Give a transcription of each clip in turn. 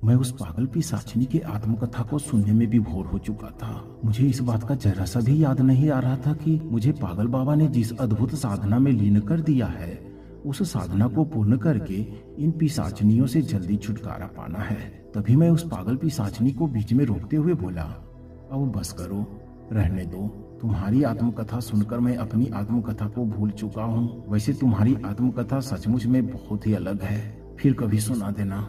मैं उस पागल पिशाचिनी की आत्मकथा को सुनने में भी भोर हो चुका था। मुझे इस बात का जरा सा भी याद नहीं आ रहा था कि मुझे पागल बाबा ने जिस अद्भुत साधना में लीन कर दिया है, उस साधना को पूर्ण करके इन पिशाचनियों से जल्दी छुटकारा पाना है। तभी मैं उस पागल पिशाचनी को बीच में रोकते हुए बोला, अब बस करो, रहने दो। तुम्हारी आत्मकथा सुनकर मैं अपनी आत्मकथा को भूल चुका हूँ। वैसे तुम्हारी आत्मकथा सचमुच में बहुत ही अलग है, फिर कभी सुना देना।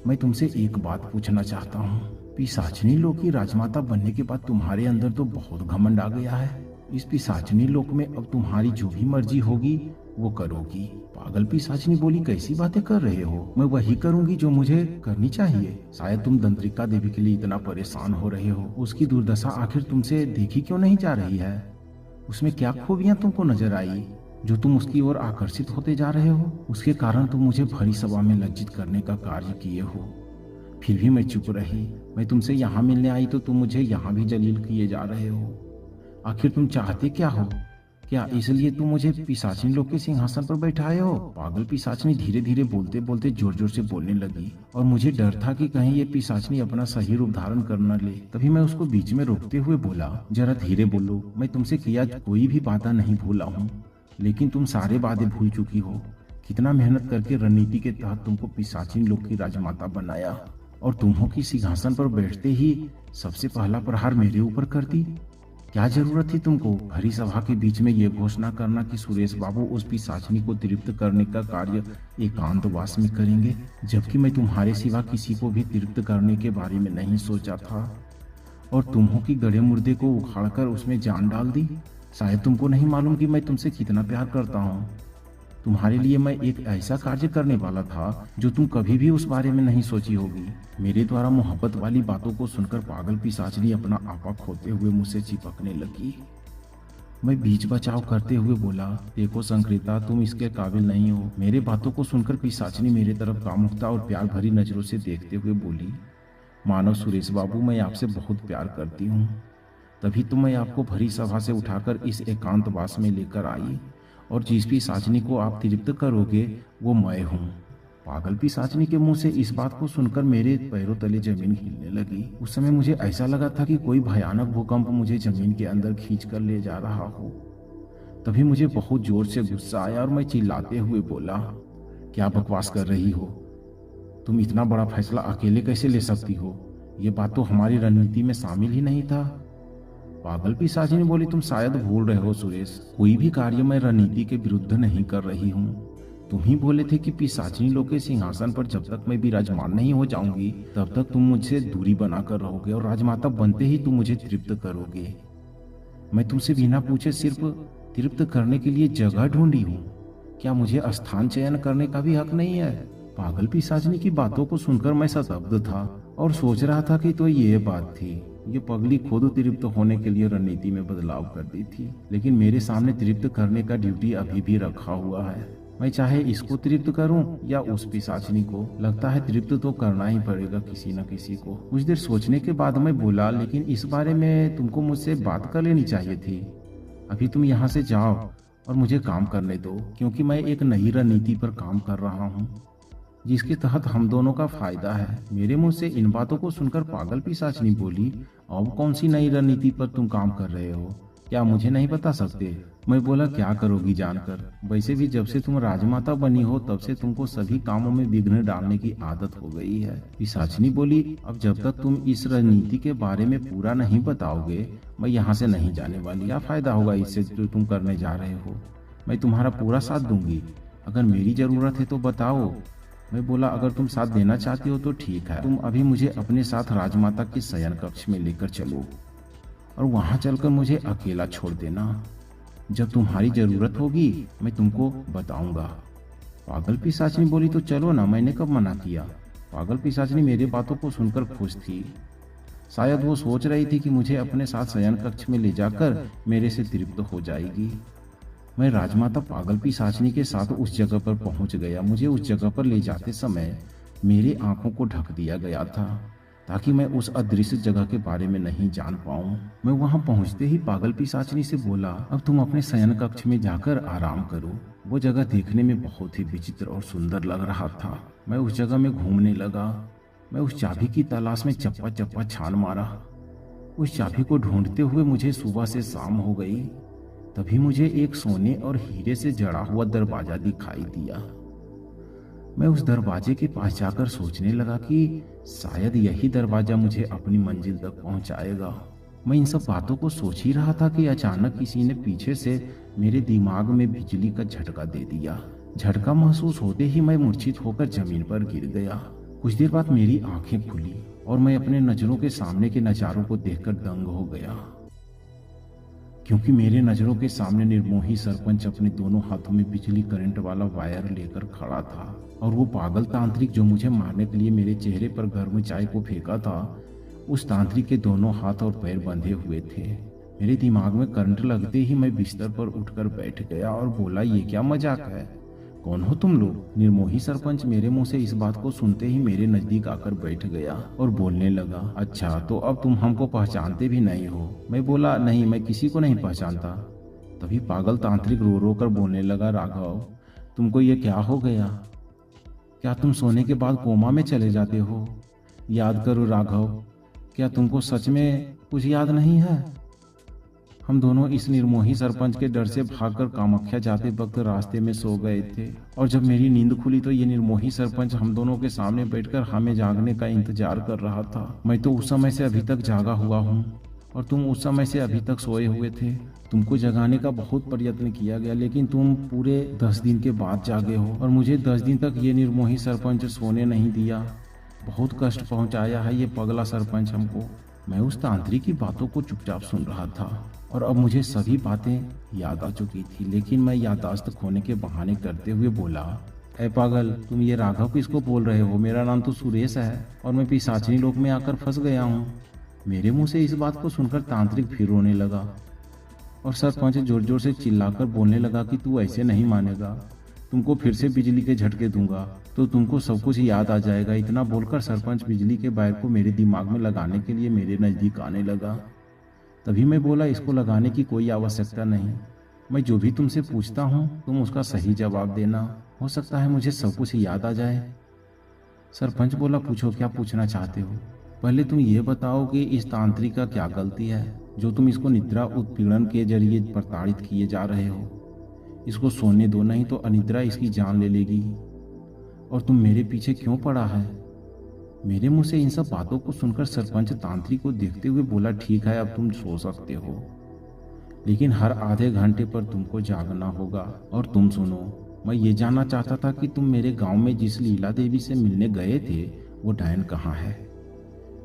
मैं तुमसे एक बात पूछना चाहता हूँ। पिशाचनी लोक की राजमाता बनने के बाद तुम्हारे अंदर तो बहुत घमंड आ गया है। इस पिशाचनी लोक में अब तुम्हारी जो भी मर्जी होगी वो करोगी। पागल पिशाचनी बोली, कैसी बातें कर रहे हो? मैं वही करूंगी जो मुझे करनी चाहिए। शायद तुम दंत्रिका देवी के लिए इतना परेशान हो रहे हो। उसकी दुर्दशा आखिर तुमसे देखी क्यों नहीं जा रही है? उसमें क्या खूबियां तुमको नजर आई जो तुम उसकी ओर आकर्षित होते जा रहे हो? उसके कारण तुम मुझे भरी सभा में लज्जित करने का कार्य किए हो। फिर भी मैं चुप रही। मैं तुमसे यहाँ मिलने आई तो तुम मुझे यहाँ भी जलील किए जा रहे हो। आखिर तुम चाहते क्या हो? क्या इसलिए तुम मुझे पिशाचिनी लोक के सिंहासन पर बैठाए हो? पागल पिशाचिनी धीरे धीरे बोलते बोलते जोर जोर से बोलने लगी और मुझे डर था कि कहीं ये पिशाचिनी अपना सही रूप धारण कर न ले। तभी मैं उसको बीच में रोकते हुए बोला, जरा धीरे बोलो। मैं तुमसे किया कोई भी वादा नहीं भूला हूँ, लेकिन तुम सारे वादे भूल चुकी हो। कितना मेहनत करके रणनीति के तहत तुमको पिशाचिनी लोक की राजमाता बनाया और तुम्हों की सिंहासन पर बैठते ही सबसे पहला प्रहार मेरे ऊपर कर दी। क्या जरूरत थी तुमको भरी सभा के बीच में ये घोषणा करना कि सुरेश बाबू उस पिशाचिनी को तृप्त करने का कार्य एकांतवास में करेंगे, जबकि मैं तुम्हारे सिवा किसी को भी तृप्त करने के बारे में नहीं सोचा था और तुम्हों की गड़े मुर्दे को उखाड़कर उसमें जान डाल दी। शायद तुमको नहीं मालूम कि मैं तुमसे कितना प्यार करता हूँ। तुम्हारे लिए मैं एक ऐसा कार्य करने वाला था जो तुम कभी भी उस बारे में नहीं सोची होगी। मेरे द्वारा मोहब्बत वाली बातों को सुनकर पागल पिशाचिनी अपना आपा खोते हुए मुझसे चिपकने लगी। मैं बीच बचाव करते हुए बोला, देखो संक्रिता, तुम इसके काबिल नहीं हो। मेरे बातों को सुनकर पिशाचिनी मेरे तरफ कामुकता और प्यार भरी नजरों से देखते हुए बोली, मानो सुरेश बाबू, मैं आपसे बहुत प्यार करती हूँ, तभी तो मैं आपको भरी सभा से उठाकर इस एकांतवास में लेकर आई और जिस पिशाचिनी को आप तृप्त करोगे वो मैं हूँ। पागल पिशाचिनी के मुंह से इस बात को सुनकर मेरे पैरों तले जमीन हिलने लगी। उस समय मुझे ऐसा लगा था कि कोई भयानक भूकंप मुझे जमीन के अंदर खींच कर ले जा रहा हो। तभी मुझे बहुत जोर से गुस्सा आया और मैं चिल्लाते हुए बोला, क्या बकवास कर रही हो? तुम इतना बड़ा फैसला अकेले कैसे ले सकती हो? ये बात तो हमारी रणनीति में शामिल ही नहीं था। पागल पिशाचिनी बोली, तुम शायद भूल रहे हो सुरेश, कोई भी कार्य मैं रणनीति के विरुद्ध नहीं कर रही हूँ। तुम ही बोले थे कि पिशाचिनी लोक के सिंहासन पर जब तक मैं विराजमान नहीं हो जाऊंगी तब तक तुम मुझसे दूरी बनाकर रहोगे और राजमाता बनते ही तुम मुझे तृप्त करोगे। मैं तुमसे बिना पूछे सिर्फ तृप्त करने के लिए जगह ढूंढी हूँ। क्या मुझे स्थान चयन करने का भी हक नहीं है? पागल पिशाचिनी की बातों को सुनकर मैं स्तब्ध था और सोच रहा था कि तो ये बात थी। ये पगली खुद तृप्त होने के लिए रणनीति में बदलाव कर दी थी, लेकिन मेरे सामने तृप्त करने का ड्यूटी अभी भी रखा हुआ है। मैं चाहे इसको तृप्त करूं या उस पिशाचिनी को, लगता है तृप्त तो करना ही पड़ेगा किसी न किसी को। कुछ देर सोचने के बाद मैं बोला, लेकिन इस बारे में तुमको मुझसे बात कर लेनी चाहिए थी। अभी तुम यहाँ से जाओ और मुझे काम करने दो, क्योंकि मैं एक नई रणनीति पर काम कर रहा हूँ जिसके तहत हम दोनों का फायदा है। मेरे मुंह से इन बातों को सुनकर पागल पिशाचिनी बोली, अब कौन सी नई रणनीति पर तुम काम कर रहे हो? क्या मुझे नहीं बता सकते? मैं बोला, क्या करोगी जानकर? वैसे भी जब से तुम राजमाता बनी हो तब से तुमको सभी कामों में विघ्न डालने की आदत हो गई है। पिशाचिनी बोली, अब जब तक तुम इस रणनीति के बारे में पूरा नहीं बताओगे मैं यहाँ से नहीं जाने वाली। क्या फायदा होगा इससे जो तुम करने जा रहे हो? मैं तुम्हारा पूरा साथ दूंगी, अगर मेरी जरूरत है तो बताओ। मैं बोला, अगर तुम साथ देना चाहती हो तो ठीक है, तुम अभी मुझे अपने साथ राजमाता के शयन कक्ष में लेकर चलो और वहां चलकर मुझे अकेला छोड़ देना। जब तुम्हारी जरूरत होगी मैं तुमको बताऊंगा। पागल पिशाचिनी बोली, तो चलो ना, मैंने कब मना किया? पागल पिशाचिनी मेरी बातों को सुनकर खुश थी। शायद वो सोच रही थी कि मुझे अपने साथ शयन कक्ष में ले जाकर मेरे से तृप्त हो जाएगी। मैं राजमाता पागल पिशाचिनी के साथ उस जगह पर पहुंच गया। मुझे उस जगह पर ले जाते समय मेरी आंखों को ढक दिया गया था ताकि मैं उस अदृश्य जगह के बारे में नहीं जान पाऊं। मैं वहां पहुंचते ही पागल पिशाचिनी से बोला, अब तुम अपने शयन कक्ष में जाकर आराम करो। वो जगह देखने में बहुत ही विचित्र और सुंदर लग रहा था। मैं उस जगह में घूमने लगा मैं उस चाबी की तलाश में चप्पा चप्पा छान मारा। उस चाबी को ढूंढते हुए मुझे सुबह से शाम हो गई। तभी मुझे एक सोने और हीरे से जड़ा हुआ दरवाजा दिखाई दिया। मैं उस दरवाजे के पास जाकर सोचने लगा कि शायद यही दरवाजा मुझे अपनी मंजिल तक पहुंचाएगा। मैं इन सब बातों को सोच ही रहा था कि अचानक किसी ने पीछे से मेरे दिमाग में बिजली का झटका दे दिया। झटका महसूस होते ही मैं मूर्छित होकर जमीन पर गिर गया। कुछ देर बाद मेरी आंखें खुली और मैं अपने नजरों के सामने के नजारों को देखकर दंग हो गया, क्योंकि मेरे नजरों के सामने निर्मोही सरपंच अपने दोनों हाथों में बिजली करंट वाला वायर लेकर खड़ा था और वो पागल तांत्रिक जो मुझे मारने के लिए मेरे चेहरे पर गर्म चाय को फेंका था, उस तांत्रिक के दोनों हाथ और पैर बंधे हुए थे। मेरे दिमाग में करंट लगते ही मैं बिस्तर पर उठकर बैठ गया और बोला, ये क्या मजाक है? कौन हो तुम लोग? निर्मोही सरपंच मेरे मुंह से इस बात को सुनते ही मेरे नजदीक आकर बैठ गया और बोलने लगा, अच्छा तो अब तुम हमको पहचानते भी नहीं हो? मैं बोला, नहीं, मैं किसी को नहीं पहचानता। तभी पागल तांत्रिक रो रो कर बोलने लगा, राघव तुमको ये क्या हो गया? क्या तुम सोने के बाद कोमा में चले जाते हो? याद करो राघव, क्या तुमको सच में कुछ याद नहीं है? हम दोनों इस निर्मोही सरपंच के डर से भागकर कामाख्या जाते वक्त रास्ते में सो गए थे और जब मेरी नींद खुली तो ये निर्मोही सरपंच हम दोनों के सामने बैठकर हमें जागने का इंतजार कर रहा था। मैं तो उस समय से अभी तक जागा हुआ हूँ और तुम उस समय से अभी तक सोए हुए थे। तुमको जगाने का बहुत प्रयत्न किया गया, लेकिन तुम पूरे 10 दिन के बाद जागे हो और मुझे 10 दिन तक ये निर्मोही सरपंच सोने नहीं दिया। बहुत कष्ट पहुंचाया है ये पगला सरपंच हमको। मैं उस तांत्रिक की बातों को चुपचाप सुन रहा था और अब मुझे सभी बातें याद आ चुकी थी, लेकिन मैं याददाश्त खोने के बहाने करते हुए बोला, ऐ पागल, तुम ये राघव किसको बोल रहे हो? मेरा नाम तो सुरेश है और मैं पिशाचिनी लोक में आकर फंस गया हूँ। मेरे मुंह से इस बात को सुनकर तांत्रिक फिर रोने लगा और सरपंच जोर जोर से चिल्लाकर बोलने लगा कि तू ऐसे नहीं मानेगा, तुमको फिर से बिजली के झटके दूंगा तो तुमको सब कुछ याद आ जाएगा। इतना बोलकर सरपंच बिजली के वायर को मेरे दिमाग में लगाने के लिए मेरे नज़दीक आने लगा। तभी मैं बोला, इसको लगाने की कोई आवश्यकता नहीं, मैं जो भी तुमसे पूछता हूँ तुम उसका सही जवाब देना, हो सकता है मुझे सब कुछ याद आ जाए। सरपंच बोला, पूछो, क्या पूछना चाहते हो? पहले तुम ये बताओ कि इस तांत्रिक का क्या गलती है जो तुम इसको निद्रा उत्पीड़न के जरिए प्रताड़ित किए जा रहे हो। इसको सोने दो, नहीं तो अनिद्रा इसकी जान ले लेगी। और तुम मेरे पीछे क्यों पड़ा है? मेरे मुंह से इन सब बातों को सुनकर सरपंच तांत्रिक को देखते हुए बोला, ठीक है, अब तुम सो सकते हो, लेकिन हर आधे घंटे पर तुमको जागना होगा। और तुम सुनो, मैं ये जानना चाहता था कि तुम मेरे गांव में जिस लीला देवी से मिलने गए थे वो डायन कहाँ है?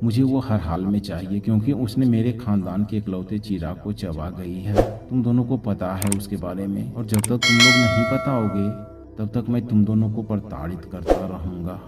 मुझे वो हर हाल में चाहिए, क्योंकि उसने मेरे खानदान के इकलौते चिराग को चबा गई है। तुम दोनों को पता है उसके बारे में, और जब तक तुम लोग नहीं बताओगे तब तक मैं तुम दोनों को प्रताड़ित करता रहूंगा।